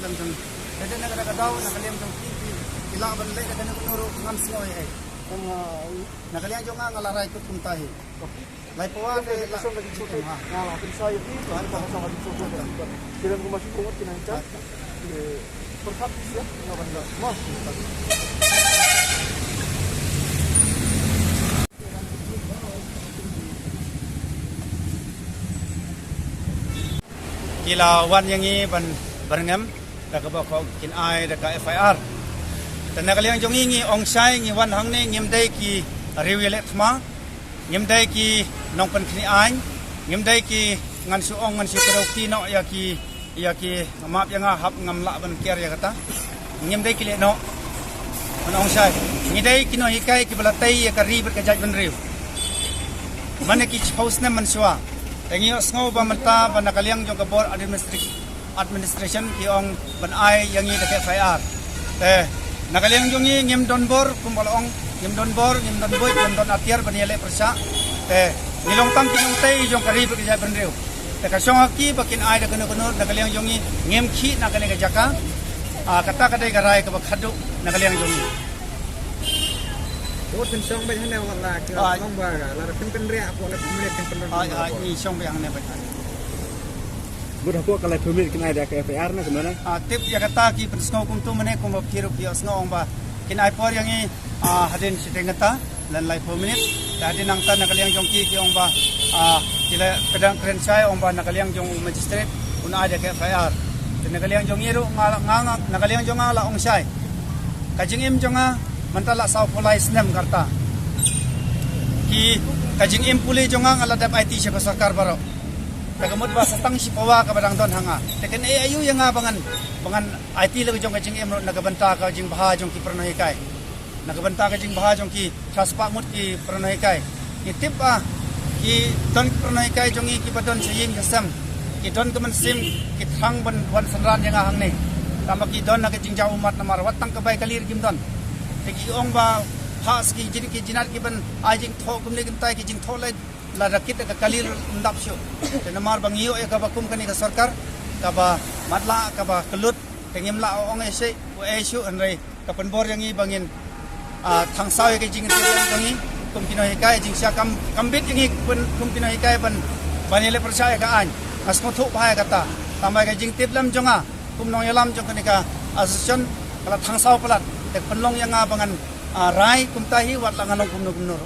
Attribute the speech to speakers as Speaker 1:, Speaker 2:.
Speaker 1: lam jong kada na daw nakaliam jong ila banlay kada na kunuro ngam singoy ay kung nakaliam jong nga ngalaray ko puntahi lai pawa de lasong lagi chuto ha ngala pin sayo dito han pa sa lagi chuto sila ko masukungot kinancha perhat siya nga banda mo kilawan yang ini barengam dak ba ko kin ai dak FIR tan nakaliang jong ingi ong sai ngi wan hang ne ngim dai ki rewilet ma ngim dai ki nong pan kni ai ngim dai ki ngan su ong ngan si krokti no ya ki map yang hap ngam la ban ker ya kata ngim dai ki le no an ong sai ngi dai ki no hikai ki balatai ya ka ri ber ka jaj ban riu mane ki house na man suwa tengi osngo ba menta ba nakaliang jong kabor administration ki ong ban ai yang i dak FIR nakaliang jong i ngim don bor kumbalong ngim don bor ngim don boy ngim don atiar ban yele persa nilong tam kinong tay jong kari ba ka ban riu ka song ki bakin ai dak no nakaliang jong i ngim khi nakale ka jaka kata kadai garai ka khadu nakaliang jong i
Speaker 2: Ủa tin song bây giờ nào là không bờ là tin ria của là tin
Speaker 1: ni song ba yang ne ba
Speaker 2: Buat aku kalau permit kena ada ke FIR na kemana?
Speaker 1: Tip ya kata ki pensno kum tu mene kum kiru ki osno ba kin ai por yang i hadin sitengata lan lai permit tadi nang tan nakaliang jong ki ong ba kila pedang kren sai ong ba nakaliang jong magistrate un ada ke FIR dan nakaliang jong iru nga nakaliang jong la ong sai kajing im jong mantala sau polai snem karta ki kajing im puli jong ala dap IT sa sarkar baro tagamod ba sa tang si pawa ka badang don hanga teken ayu yang bangan IT lagi jong kajing im nagabanta ka jing baha jong ki pernoy kai nagabanta ka jing baha jong ki chaspa mut ki pernoy kai ki tip ki don pernoy kai jong ki badon saying kasam ki don kaman sim ki thang ban wan sanran yang hang ne tama ki don na kajing jaw umat namar watang ka bai kalir kim don teki ong ba has ki jin ki jinat ki ban ajing tho kum le tai ki jing tho lai la rakit ka kalir ndap syo te namar bangio e ka ba kum kani ka sarkar ka ba matla ka ba kelut tengim la ong ese o esu anrei ka penbor yang i bangin thang saw ki jing te yang i kum kino hikai jing sia kambit yang i kum kino hikai ban banile percaya ka an asmo thu bhai kata tamai ka jing tip lam jonga kum nong yalam jong kani ka asosian kala thang saw palat tek penlong yang bangan rai kum tahi wat langanong kum no